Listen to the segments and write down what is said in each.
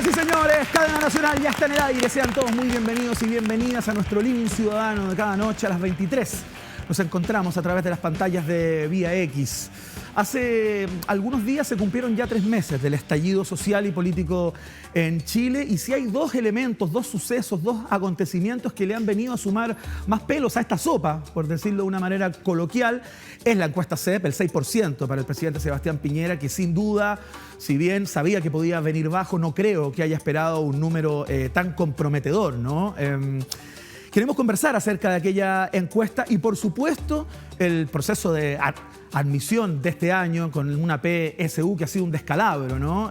Señoras y señores, Cadena Nacional ya está en el aire. Sean todos muy bienvenidos y bienvenidas a nuestro Living Ciudadano de cada noche a las 23. Nos encontramos a través de las pantallas de Vía X. Hace algunos días se cumplieron ya 3 meses del estallido social y político en Chile, y si hay 2 elementos, 2 sucesos, 2 acontecimientos que le han venido a sumar más pelos a esta sopa, por decirlo de una manera coloquial, es la encuesta CEP, el 6% para el presidente Sebastián Piñera, que sin duda, si bien sabía que podía venir bajo, no creo que haya esperado un número tan comprometedor, ¿no? Queremos conversar acerca de aquella encuesta y, por supuesto, el proceso de admisión de este año con una PSU que ha sido un descalabro, ¿no?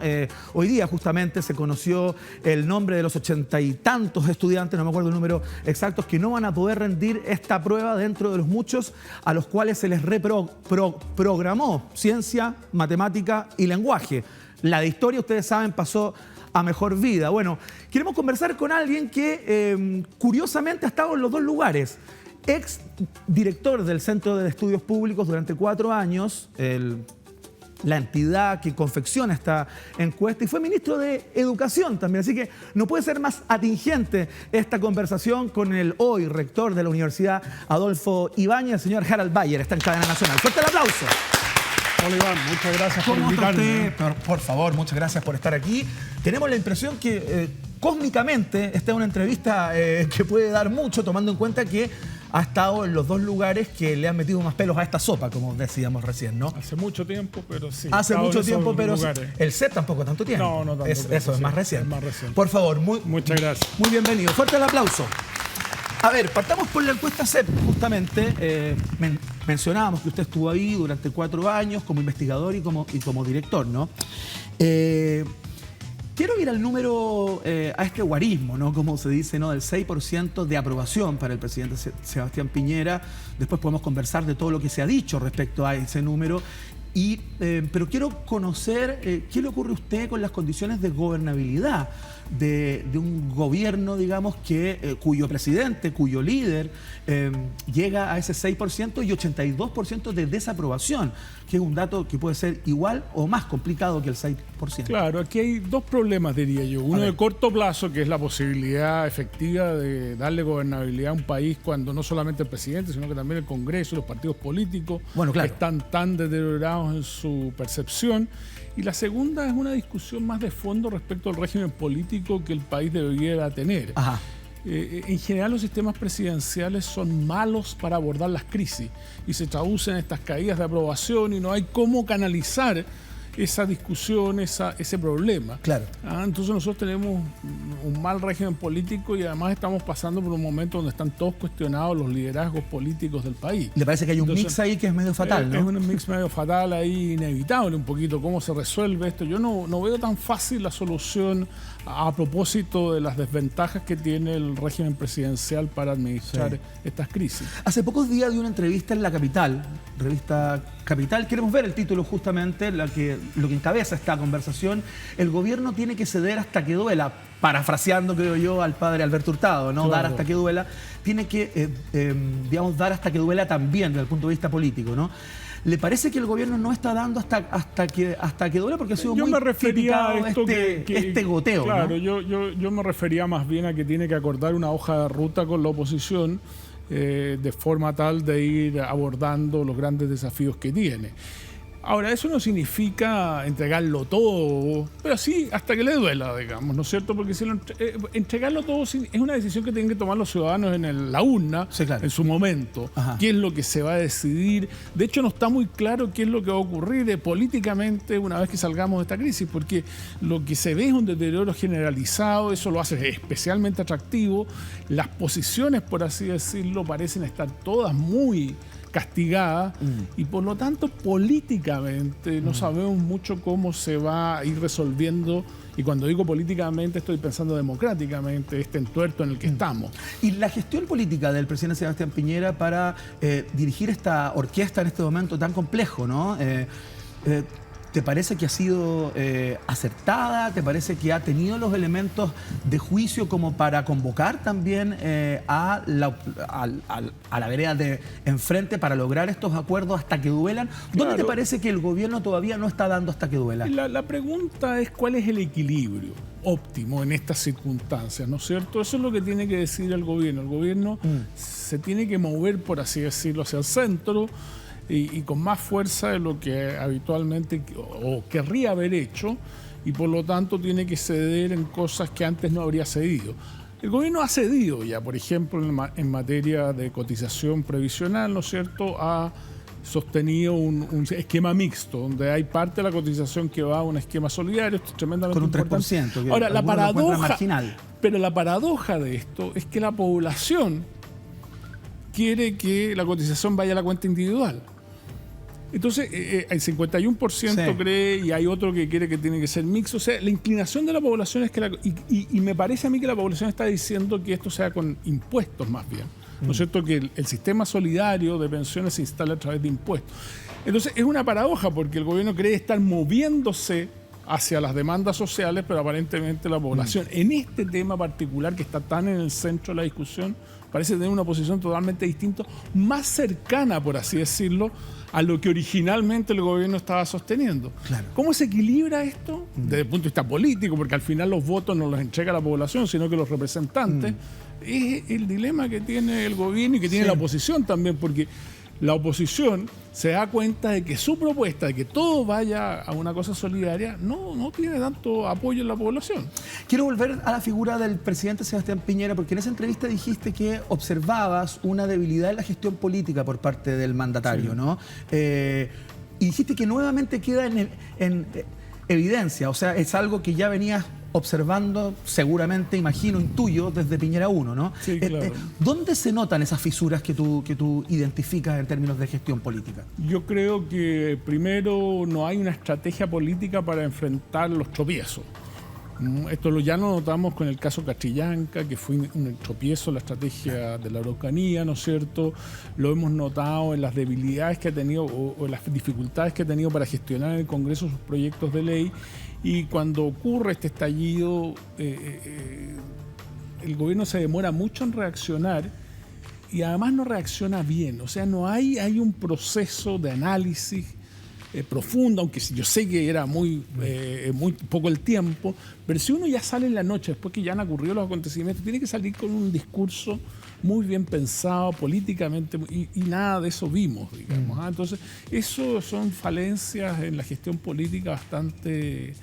Hoy día justamente se conoció el nombre de los 80 y tantos estudiantes, no me acuerdo el número exacto, que no van a poder rendir esta prueba dentro de los muchos a los cuales se les reprogramó ciencia, matemática y lenguaje. La de historia, ustedes saben, pasó a mejor vida. Bueno, queremos conversar con alguien que curiosamente ha estado en los 2 lugares. Ex director del Centro de Estudios Públicos durante 4 años, la entidad que confecciona esta encuesta, y fue ministro de Educación también. Así que no puede ser más atingente esta conversación con el hoy rector de la Universidad Adolfo Ibáñez, el señor Harald Bayer. Está en Cadena Nacional. ¡Fuerte el aplauso! Hola Iván, muchas gracias por invitarme. Por favor, muchas gracias por estar aquí. Tenemos la impresión que cósmicamente esta es una entrevista que puede dar mucho, tomando en cuenta que ha estado en los 2 lugares que le han metido más pelos a esta sopa, como decíamos recién, ¿no? Hace mucho tiempo, pero sí. Hace mucho tiempo, pero lugares. El CEP tampoco tanto tiempo. No tanto tiempo, eso, es más reciente. Es más reciente. Por favor, muchas gracias. Muy bienvenido. Fuerte el aplauso. A ver, partamos por la encuesta CEP, justamente. Mencionábamos que usted estuvo ahí durante 4 años como investigador y como director, ¿no? Quiero ir al número, a este guarismo, ¿no? Como se dice, ¿no? Del 6% de aprobación para el presidente Sebastián Piñera. Después podemos conversar de todo lo que se ha dicho respecto a ese número. Pero quiero conocer qué le ocurre a usted con las condiciones de gobernabilidad de un gobierno, digamos, cuyo presidente, cuyo líder llega a ese 6% y 82% de desaprobación, que es un dato que puede ser igual o más complicado que el 6%. Claro, aquí hay 2 problemas, diría yo. Uno de corto plazo, que es la posibilidad efectiva de darle gobernabilidad a un país cuando no solamente el presidente, sino que también el Congreso, los partidos políticos, están tan deteriorados en su percepción. Y la segunda es una discusión más de fondo respecto al régimen político que el país debería tener. Ajá. En general, los sistemas presidenciales son malos para abordar las crisis y se traducen en estas caídas de aprobación, y no hay cómo canalizar esa discusión, ese problema. Claro. Entonces nosotros tenemos un mal régimen político, y además estamos pasando por un momento donde están todos cuestionados los liderazgos políticos del país. ¿Le parece que hay un mix ahí que es medio fatal, no? Es un mix medio fatal ahí, inevitable un poquito. ¿Cómo se resuelve esto? Yo no veo tan fácil la solución a propósito de las desventajas que tiene el régimen presidencial para administrar estas crisis. Hace pocos días dio una entrevista en La Capital, revista Capital. Queremos ver el título justamente, lo que encabeza esta conversación. El gobierno tiene que ceder hasta que duela, parafraseando, creo yo, al padre Alberto Hurtado, ¿no? Claro. Dar hasta que duela. Tiene que, digamos, dar hasta que duela también desde el punto de vista político, ¿no? ¿Le parece que el gobierno no está dando hasta que duela? Porque ha sido muy criticado este goteo, claro, ¿no? yo me refería más bien a que tiene que acordar una hoja de ruta con la oposición, de forma tal de ir abordando los grandes desafíos que tiene. Ahora, eso no significa entregarlo todo, pero sí hasta que le duela, digamos, ¿no es cierto? Porque si entregarlo todo es una decisión que tienen que tomar los ciudadanos en la urna, claro, en su momento. Ajá. ¿Qué es lo que se va a decidir? De hecho, no está muy claro qué es lo que va a ocurrir políticamente una vez que salgamos de esta crisis, porque lo que se ve es un deterioro generalizado. Eso lo hace especialmente atractivo. Las posiciones, por así decirlo, parecen estar todas muy castigada, y por lo tanto políticamente no sabemos mucho cómo se va a ir resolviendo, y cuando digo políticamente estoy pensando democráticamente, este entuerto en el que estamos. Y la gestión política del presidente Sebastián Piñera para dirigir esta orquesta en este momento tan complejo, ¿no? ¿Te parece que ha sido acertada? ¿Te parece que ha tenido los elementos de juicio como para convocar también a la vereda de enfrente para lograr estos acuerdos hasta que duelan? ¿Dónde te parece que el gobierno todavía no está dando hasta que duela? La pregunta es cuál es el equilibrio. óptimo en estas circunstancias, ¿no es cierto? Eso es lo que tiene que decidir el gobierno. El gobierno se tiene que mover, por así decirlo, hacia el centro y con más fuerza de lo que habitualmente o querría haber hecho, y por lo tanto tiene que ceder en cosas que antes no habría cedido. El gobierno ha cedido ya, por ejemplo, en materia de cotización previsional, ¿no es cierto?, ha sostenido un esquema mixto, donde hay parte de la cotización que va a un esquema solidario, esto es tremendamente importante. Con un 3%. Ahora, la paradoja, pero la paradoja de esto es que la población quiere que la cotización vaya a la cuenta individual. Entonces, el 51% cree y hay otro que quiere que tiene que ser mixto. O sea, la inclinación de la población es que y me parece a mí que la población está diciendo que esto sea con impuestos más bien. ¿No es cierto? Que el sistema solidario de pensiones se instala a través de impuestos. Entonces, es una paradoja porque el gobierno cree estar moviéndose hacia las demandas sociales, pero aparentemente la población, en este tema particular que está tan en el centro de la discusión, parece tener una posición totalmente distinta, más cercana, por así decirlo, a lo que originalmente el gobierno estaba sosteniendo. Claro. ¿Cómo se equilibra esto? Desde el punto de vista político, porque al final los votos no los entrega la población, sino que los representantes. Es el dilema que tiene el gobierno y que tiene la oposición también, porque la oposición se da cuenta de que su propuesta de que todo vaya a una cosa solidaria no tiene tanto apoyo en la población. Quiero volver a la figura del presidente Sebastián Piñera, porque en esa entrevista dijiste que observabas una debilidad en la gestión política por parte del mandatario, ¿no? Y dijiste que nuevamente queda en evidencia, o sea, es algo que ya venías observando, seguramente, imagino, intuyo, desde Piñera 1, ¿no? Sí, claro. ¿Dónde se notan esas fisuras que tú identificas en términos de gestión política? Yo creo que primero no hay una estrategia política para enfrentar los tropiezos. Esto ya lo notamos con el caso Catrillanca, que fue un tropiezo en la estrategia de la Araucanía, ¿no es cierto? Lo hemos notado en las debilidades que ha tenido o en las dificultades que ha tenido para gestionar en el Congreso sus proyectos de ley. Y cuando ocurre este estallido, el gobierno se demora mucho en reaccionar y además no reacciona bien. O sea, no hay un proceso de análisis profundo, aunque yo sé que era muy poco el tiempo, pero si uno ya sale en la noche, después que ya han ocurrido los acontecimientos, tiene que salir con un discurso muy bien pensado políticamente y nada de eso vimos, digamos. Entonces, eso son falencias en la gestión política bastante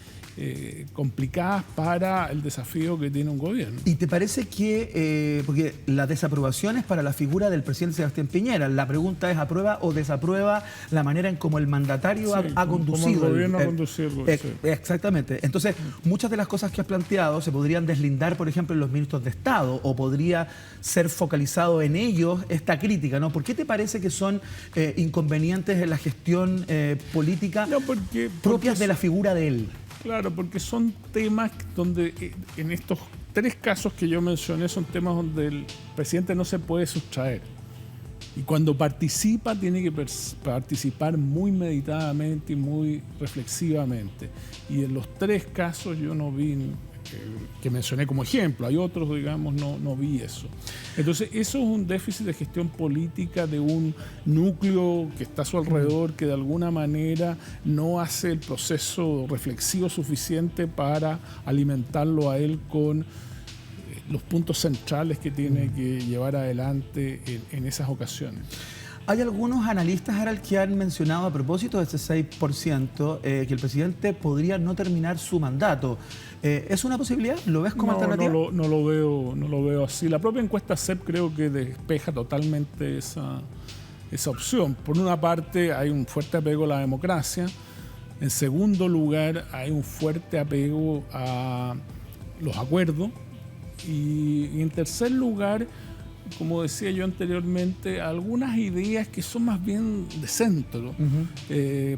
complicadas para el desafío que tiene un gobierno. ¿Y te parece que, porque la desaprobación es para la figura del presidente Sebastián Piñera, la pregunta es, ¿aprueba o desaprueba la manera en cómo el mandatario ha conducido? Como el gobierno ha conducido. Exactamente. Entonces, muchas de las cosas que has planteado se podrían deslindar, por ejemplo, en los ministros de Estado, o podría ser focalizado en ellos esta crítica, ¿no? ¿Por qué te parece que son inconvenientes en la gestión política propias de la figura de él? Claro, porque son temas donde, en estos tres casos que yo mencioné, son temas donde el presidente no se puede sustraer. Y cuando participa, tiene que participar muy meditadamente y muy reflexivamente. Y en los tres casos yo no vi, que mencioné como ejemplo, hay otros, digamos, no vi eso. Entonces, eso es un déficit de gestión política de un núcleo que está a su alrededor, que de alguna manera no hace el proceso reflexivo suficiente para alimentarlo a él con los puntos centrales que tiene que llevar adelante en esas ocasiones. Hay algunos analistas, Harald, que han mencionado a propósito de ese 6%, que el presidente podría no terminar su mandato. ¿Es una posibilidad? ¿Lo ves como alternativa? No lo veo así. La propia encuesta CEP creo que despeja totalmente esa opción. Por una parte, hay un fuerte apego a la democracia. En segundo lugar, hay un fuerte apego a los acuerdos. Y en tercer lugar, como decía yo anteriormente, algunas ideas que son más bien de centro,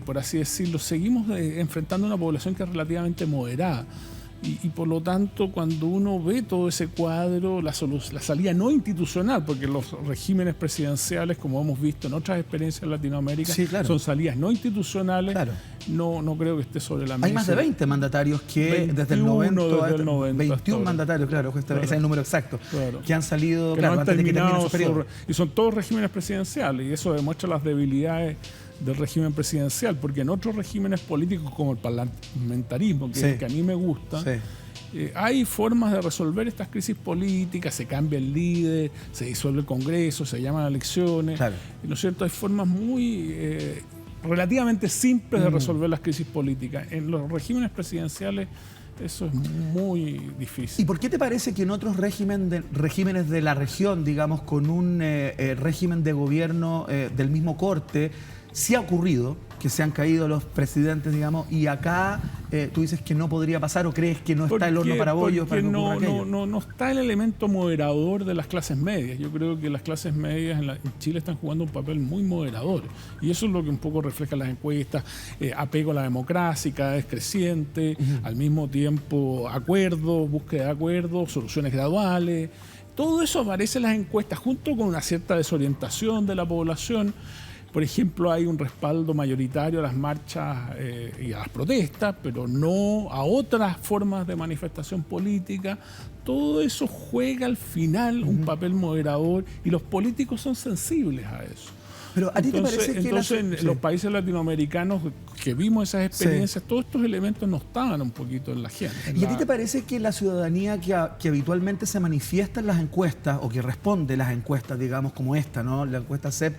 por así decirlo. Seguimos enfrentando una población que es relativamente moderada. Y por lo tanto, cuando uno ve todo ese cuadro, la salida no institucional, porque los regímenes presidenciales, como hemos visto en otras experiencias en Latinoamérica, son salidas no institucionales, no creo que esté sobre la mesa. Hay más de 20 mandatarios que desde el 90, 21 mandatarios, ese es el número exacto, que han salido, que no han antes de que termine su periodo. Y son todos regímenes presidenciales, y eso demuestra las debilidades del régimen presidencial, porque en otros regímenes políticos como el parlamentarismo, que Sí. es el que a mí me gusta, Sí. hay formas de resolver estas crisis políticas, se cambia el líder, se disuelve el Congreso, se llaman elecciones, Claro. ¿no es cierto? Hay formas muy relativamente simples de resolver las crisis políticas. En los regímenes presidenciales eso es muy difícil. ¿Y por qué te parece que en otros regímenes de la región, digamos, con un régimen de gobierno del mismo corte, sí ha ocurrido que se han caído los presidentes, digamos, y acá tú dices que no podría pasar, o crees que no está el horno para bollos para que ocurra aquello? No está el elemento moderador de las clases medias. Yo creo que las clases medias en Chile están jugando un papel muy moderador, y eso es lo que un poco reflejan las encuestas. Apego a la democracia cada vez creciente, al mismo tiempo acuerdos, búsqueda de acuerdos, soluciones graduales. Todo eso aparece en las encuestas junto con una cierta desorientación de la población. Por ejemplo, hay un respaldo mayoritario a las marchas y a las protestas, pero no a otras formas de manifestación política. Todo eso juega al final un papel moderador, y los políticos son sensibles a eso. Pero ¿a ti te parece que en los países latinoamericanos que vimos esas experiencias, todos estos elementos no estaban un poquito en la agenda? ¿Y a ti te parece que la ciudadanía que habitualmente se manifiesta en las encuestas, o que responde las encuestas, digamos, como esta, ¿no? La encuesta CEP,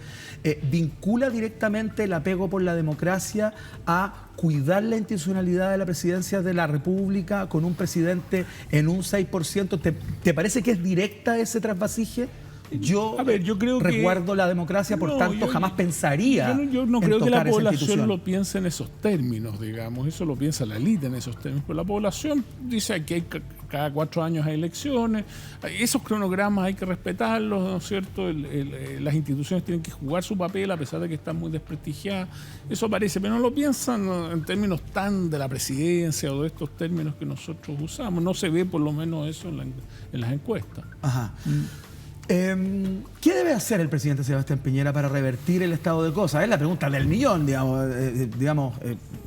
vincula directamente el apego por la democracia a cuidar la institucionalidad de la presidencia de la República con un presidente en un 6%? ¿Te parece que es directa ese trasvasije? Yo creo resguardo la democracia, por tanto jamás pensaría. Yo no creo que la población institución lo piense en esos términos, digamos. Eso lo piensa la élite en esos términos. Pero la población dice que cada 4 años hay elecciones. Esos cronogramas hay que respetarlos, ¿no es cierto? Las instituciones tienen que jugar su papel a pesar de que están muy desprestigiadas. Eso aparece, pero no lo piensan en términos tan de la presidencia o de estos términos que nosotros usamos. No se ve por lo menos eso en las encuestas. Ajá. ¿Qué debe hacer el presidente Sebastián Piñera para revertir el estado de cosas? Es la pregunta del millón, digamos.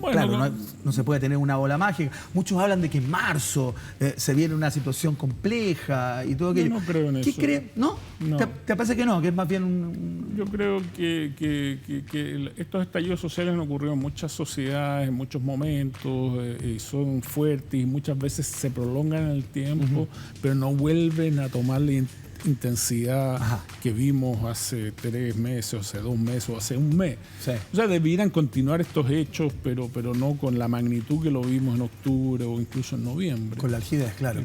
Claro, no se puede tener una bola mágica. Muchos hablan de que en marzo se viene una situación compleja y todo aquello. Yo no creo en eso. ¿Qué crees? ¿No? No. ¿Te parece que no? Que es más bien un... Yo creo que estos estallidos sociales han ocurrido en muchas sociedades, en muchos momentos, y son fuertes y muchas veces se prolongan en el tiempo, pero no vuelven a tomar la intensidad que vimos hace 3 meses, o hace 2 meses, o hace 1 mes. Sí. O sea, debieran continuar estos hechos, pero no con la magnitud que lo vimos en octubre o incluso en noviembre. Con la algidez, claro.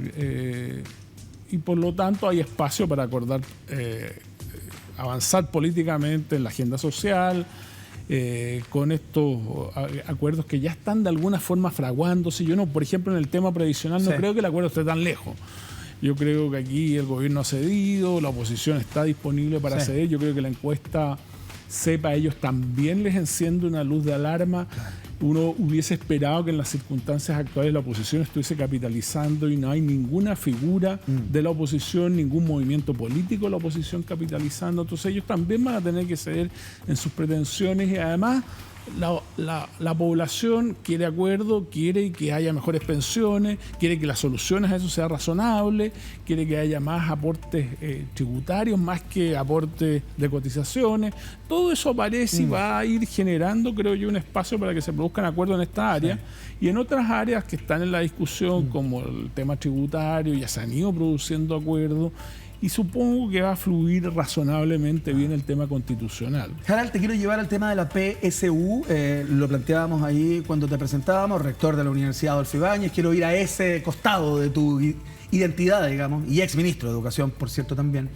Y por lo tanto hay espacio para acordar, avanzar políticamente en la agenda social, con estos acuerdos que ya están de alguna forma fraguándose. Yo no, por ejemplo, en el tema previsional no creo que el acuerdo esté tan lejos. Yo creo que aquí el gobierno ha cedido, la oposición está disponible para ceder. Yo creo que la encuesta CEP a ellos también les enciende una luz de alarma. Claro. Uno hubiese esperado que en las circunstancias actuales la oposición estuviese capitalizando, y no hay ninguna figura de la oposición, ningún movimiento político de la oposición capitalizando. Entonces ellos también van a tener que ceder en sus pretensiones, y además la población quiere acuerdo, quiere que haya mejores pensiones, quiere que las soluciones a eso sean razonables, quiere que haya más aportes tributarios, más que aportes de cotizaciones. Todo eso aparece y va a ir generando, creo yo, un espacio para que se produzcan acuerdos en esta área. Y en otras áreas que están en la discusión, como el tema tributario, ya se han ido produciendo acuerdos. Y supongo que va a fluir razonablemente bien el tema constitucional. Harald, te quiero llevar al tema de la PSU. Lo planteábamos ahí cuando te presentábamos, rector de la Universidad Adolfo Ibáñez. Quiero ir a ese costado de tu identidad, digamos, y exministro de Educación, por cierto, también.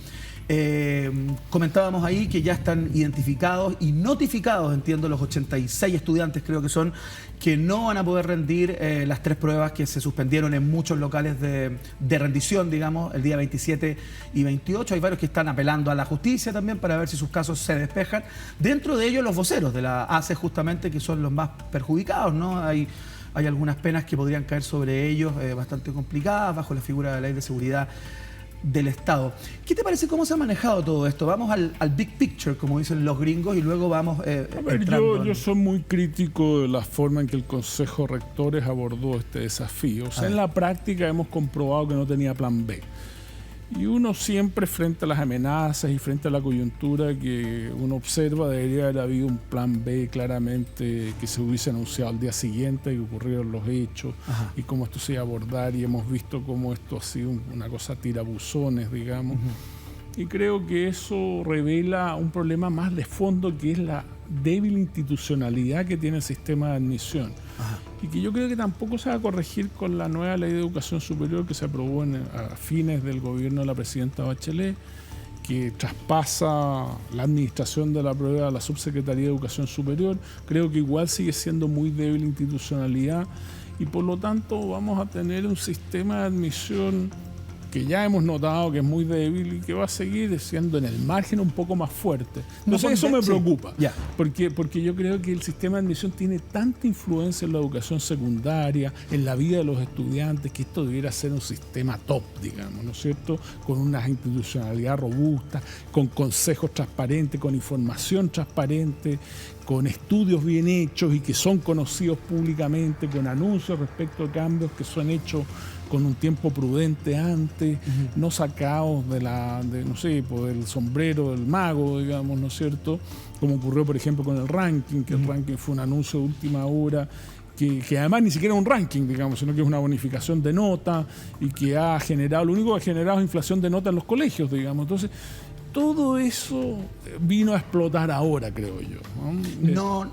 Comentábamos ahí que ya están identificados y notificados, entiendo, los 86 estudiantes, creo que son, que no van a poder rendir las 3 pruebas que se suspendieron en muchos locales de rendición, digamos, el día 27 y 28. Hay varios que están apelando a la justicia también para ver si sus casos se despejan. Dentro de ellos los voceros de la ACE, justamente, que son los más perjudicados, ¿no? Hay algunas penas que podrían caer sobre ellos, bastante complicadas, bajo la figura de la Ley de Seguridad del Estado. ¿Qué te parece cómo se ha manejado todo esto? Vamos al big picture, como dicen los gringos, y luego vamos yo soy muy crítico de la forma en que el Consejo de Rectores abordó este desafío. O sea, en la práctica hemos comprobado que no tenía plan B. Y uno siempre, frente a las amenazas y frente a la coyuntura que uno observa, debería haber habido un plan B claramente que se hubiese anunciado al día siguiente, que ocurrieron los hechos. Ajá. Y cómo esto se iba a abordar, y hemos visto cómo esto ha sido una cosa tirabuzones, digamos. Y creo que eso revela un problema más de fondo, que es la débil institucionalidad que tiene el sistema de admisión. Ajá. Y que yo creo que tampoco se va a corregir con la nueva ley de educación superior que se aprobó a fines del gobierno de la presidenta Bachelet, que traspasa la administración de la prueba a la Subsecretaría de Educación Superior. Creo que igual sigue siendo muy débil institucionalidad, y por lo tanto vamos a tener un sistema de admisión que ya hemos notado que es muy débil y que va a seguir siendo en el margen un poco más fuerte. Entonces eso me preocupa, sí. porque yo creo que el sistema de admisión tiene tanta influencia en la educación secundaria, en la vida de los estudiantes, que esto debiera ser un sistema top, digamos, ¿no es cierto? Con una institucionalidad robusta, con consejos transparentes, con información transparente, con estudios bien hechos y que son conocidos públicamente, con anuncios respecto a cambios que son hechos con un tiempo prudente antes, no sacados del sombrero del mago, digamos, ¿no es cierto? Como ocurrió, por ejemplo, con el ranking, que el ranking fue un anuncio de última hora, que además ni siquiera es un ranking, digamos, sino que es una bonificación de nota, y que lo único que ha generado es inflación de nota en los colegios, digamos. Entonces, todo eso vino a explotar ahora, creo yo.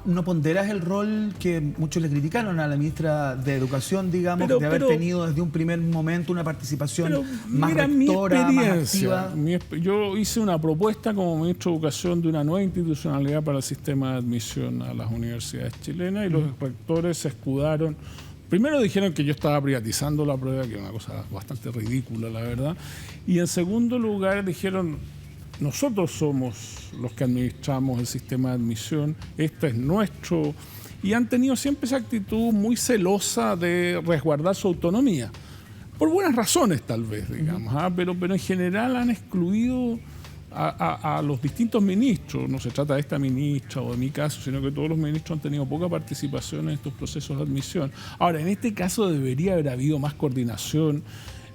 ¿No ponderas el rol que muchos le criticaron a la ministra de Educación, digamos, de haber tenido desde un primer momento una participación más rectora, más activa? Yo hice una propuesta como ministro de Educación de una nueva institucionalidad para el sistema de admisión a las universidades chilenas, y los rectores se escudaron. Primero dijeron que yo estaba privatizando la prueba, que es una cosa bastante ridícula, la verdad. Y en segundo lugar dijeron: nosotros somos los que administramos el sistema de admisión, este es nuestro, y han tenido siempre esa actitud muy celosa de resguardar su autonomía, por buenas razones tal vez, digamos, pero en general han excluido a los distintos ministros. No se trata de esta ministra o de mi caso, sino que todos los ministros han tenido poca participación en estos procesos de admisión. Ahora, en este caso debería haber habido más coordinación,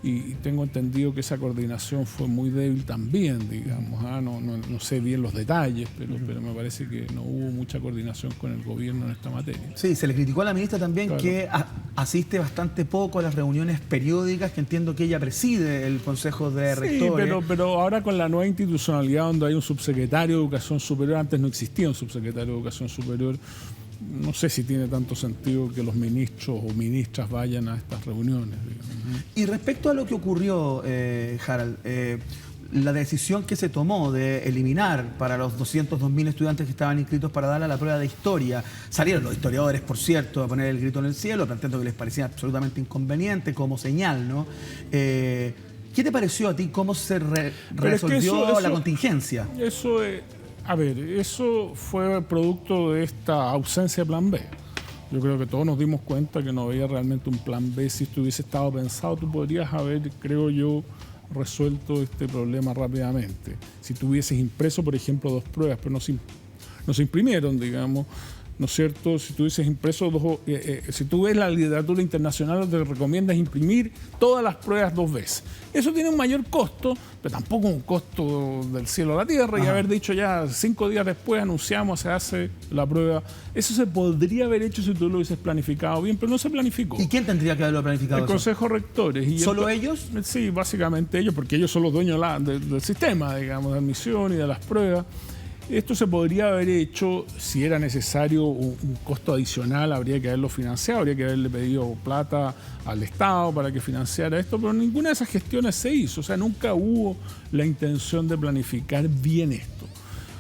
y tengo entendido que esa coordinación fue muy débil también, digamos. No sé bien los detalles, pero me parece que no hubo mucha coordinación con el gobierno en esta materia. Sí, se le criticó a la ministra también, claro, que asiste bastante poco a las reuniones periódicas, que entiendo que ella preside el Consejo de Rectores. Sí, pero ahora con la nueva institucionalidad, donde hay un subsecretario de Educación Superior, antes no existía un subsecretario de Educación Superior, no sé si tiene tanto sentido que los ministros o ministras vayan a estas reuniones, digamos. Y respecto a lo que ocurrió, Harald, la decisión que se tomó de eliminar para los 202.000 estudiantes que estaban inscritos para dar a la prueba de historia, salieron los historiadores, por cierto, a poner el grito en el cielo, planteando que les parecía absolutamente inconveniente como señal, ¿no? ¿Qué te pareció a ti? ¿Cómo se resolvió la contingencia? Eso fue producto de esta ausencia de plan B. Yo creo que todos nos dimos cuenta que no había realmente un plan B. Si esto hubiese estado pensado, tú podrías haber, creo yo, resuelto este problema rápidamente. Si tú hubieses impreso, por ejemplo, 2 pruebas, pero no se imprimieron, digamos, ¿no es cierto? Si tú hubieses impreso si tú ves la literatura internacional, te recomiendas imprimir todas las pruebas 2 veces. Eso tiene un mayor costo, pero tampoco un costo del cielo a la tierra. Y haber dicho ya 5 días después anunciamos, se hace la prueba. Eso se podría haber hecho si tú lo hubieses planificado bien, pero no se planificó. ¿Y quién tendría que haberlo planificado? El Consejo de Rectores. Y ¿Solo ellos? Sí, básicamente ellos, porque ellos son los dueños del sistema, digamos, de admisión y de las pruebas. Esto se podría haber hecho, si era necesario un costo adicional, habría que haberlo financiado, habría que haberle pedido plata al Estado para que financiara esto, pero ninguna de esas gestiones se hizo. O sea, nunca hubo la intención de planificar bien esto.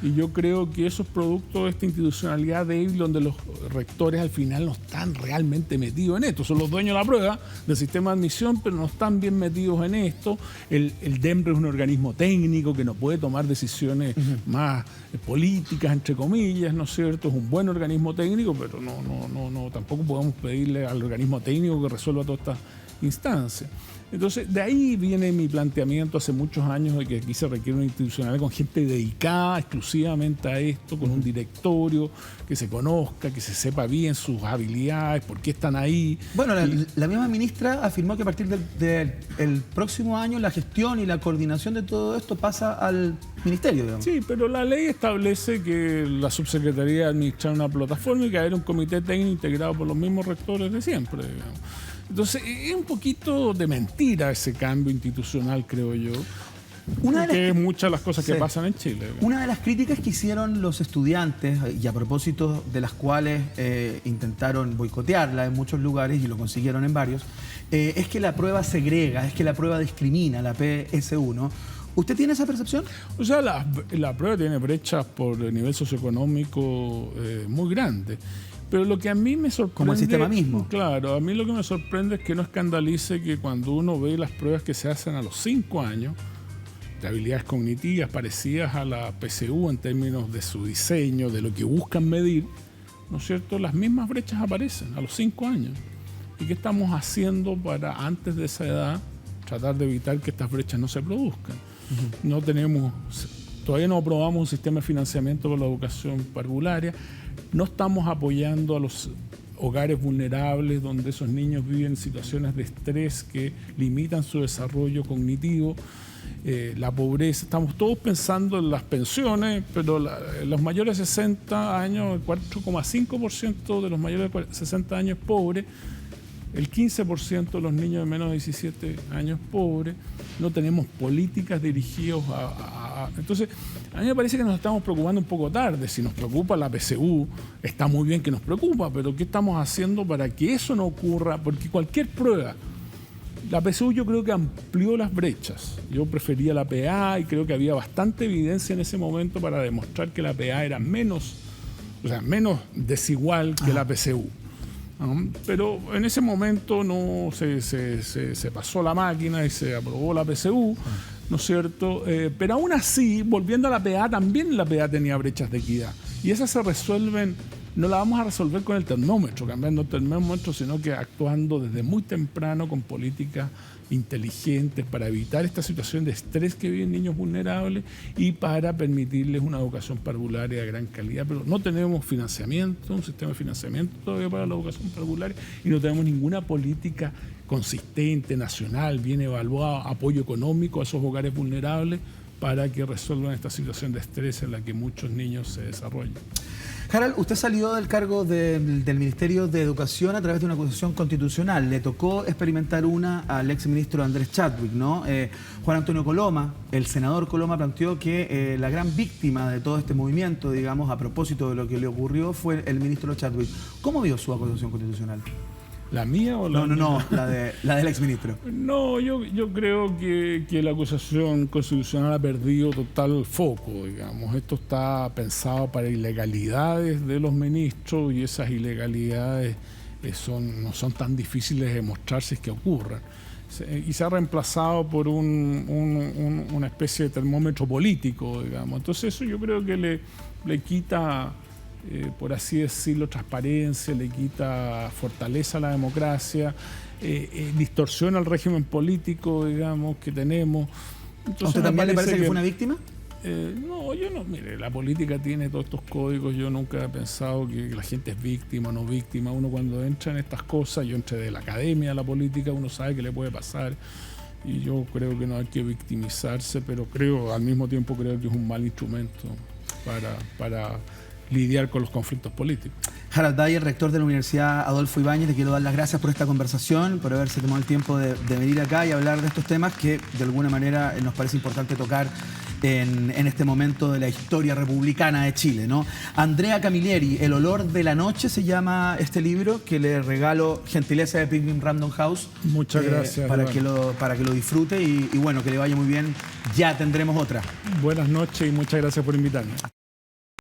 Y yo creo que eso es producto de esta institucionalidad débil, donde los rectores al final no están realmente metidos en esto. Son los dueños de la prueba del sistema de admisión, pero no están bien metidos en esto. El DEMRE es un organismo técnico que no puede tomar decisiones más políticas, entre comillas, ¿no es cierto? Es un buen organismo técnico, pero no tampoco podemos pedirle al organismo técnico que resuelva todas estas instancias. Entonces, de ahí viene mi planteamiento hace muchos años de que aquí se requiere una institucionalidad con gente dedicada, exclusiva exclusivamente a esto, con un directorio que se conozca, que se sepa bien sus habilidades, por qué están ahí. Bueno, la misma ministra afirmó que a partir del próximo año la gestión y la coordinación de todo esto pasa al ministerio, digamos. Sí, pero la ley establece que la subsecretaría debe administrar una plataforma y que haya un comité técnico integrado por los mismos rectores de siempre, digamos. Entonces, es un poquito de mentira ese cambio institucional, creo yo. Que es muchas de las cosas que pasan en Chile. Una de las críticas que hicieron los estudiantes, y a propósito de las cuales intentaron boicotearla en muchos lugares y lo consiguieron en varios, es que la prueba segrega, es que la prueba discrimina, la PSU, ¿no? ¿Usted tiene esa percepción? O sea, la prueba tiene brechas por el nivel socioeconómico muy grandes. Pero lo que a mí me sorprende... Como el sistema mismo. Claro, a mí lo que me sorprende es que no escandalice que cuando uno ve las pruebas que se hacen a los 5 años, de habilidades cognitivas parecidas a la PSU en términos de su diseño, de lo que buscan medir, ¿no es cierto? Las mismas brechas aparecen a los 5 años. ¿Y qué estamos haciendo para, antes de esa edad, tratar de evitar que estas brechas no se produzcan? No tenemos... Todavía no aprobamos un sistema de financiamiento para la educación parvularia. No estamos apoyando a los hogares vulnerables donde esos niños viven en situaciones de estrés que limitan su desarrollo cognitivo. La pobreza, estamos todos pensando en las pensiones, pero los mayores de 60 años, el 4,5% de los mayores de 60 años es pobre, el 15% de los niños de menos de 17 años pobres. No tenemos políticas dirigidas Entonces, a mí me parece que nos estamos preocupando un poco tarde. Si nos preocupa la PSU, está muy bien que nos preocupa, pero ¿qué estamos haciendo para que eso no ocurra? Porque cualquier prueba, la PSU yo creo que amplió las brechas. Yo prefería la PA y creo que había bastante evidencia en ese momento para demostrar que la PA era menos desigual que la PSU. Pero en ese momento no se pasó la máquina y se aprobó la PSU, ¿no es cierto? Pero aún así, volviendo a la PA, también la PA tenía brechas de equidad. Y esas se resuelven, no la vamos a resolver con el termómetro, cambiando el termómetro, sino que actuando desde muy temprano con políticas inteligentes para evitar esta situación de estrés que viven niños vulnerables y para permitirles una educación parvularia de gran calidad. Pero no tenemos financiamiento, un sistema de financiamiento todavía para la educación parvularia, y no tenemos ninguna política consistente, nacional, bien evaluada, apoyo económico a esos hogares vulnerables para que resuelvan esta situación de estrés en la que muchos niños se desarrollan. Harald, usted salió del cargo del Ministerio de Educación a través de una acusación constitucional. Le tocó experimentar una al exministro Andrés Chadwick, ¿no? Juan Antonio Coloma, el senador Coloma, planteó que la gran víctima de todo este movimiento, digamos, a propósito de lo que le ocurrió, fue el ministro Chadwick. ¿Cómo vio su acusación constitucional? ¿La mía o la No, la del exministro. No, yo creo que la acusación constitucional ha perdido total foco, digamos. Esto está pensado para ilegalidades de los ministros y esas ilegalidades no son tan difíciles de demostrar si es que ocurran. Y se ha reemplazado por una especie de termómetro político, digamos. Entonces eso yo creo que le quita... por así decirlo, transparencia, le quita fortaleza a la democracia, distorsiona el régimen político, digamos, que tenemos. Entonces, ¿a usted también le parece que fue una víctima? No, yo no. Mire, la política tiene todos estos códigos. Yo nunca he pensado que la gente es víctima o no víctima. Uno cuando entra en estas cosas, yo entré de la academia a la política, uno sabe qué le puede pasar. Y yo creo que no hay que victimizarse, pero al mismo tiempo creo que es un mal instrumento para lidiar con los conflictos políticos. Harald Dyer, rector de la Universidad Adolfo Ibáñez, le quiero dar las gracias por esta conversación, por haberse tomado el tiempo de venir acá y hablar de estos temas que de alguna manera nos parece importante tocar en este momento de la historia republicana de Chile, ¿no? Andrea Camilleri, El olor de la noche se llama este libro que le regalo, gentileza de Penguin Random House. Muchas gracias. Para que lo disfrute y bueno, que le vaya muy bien. Ya tendremos otra. Buenas noches y muchas gracias por invitarme.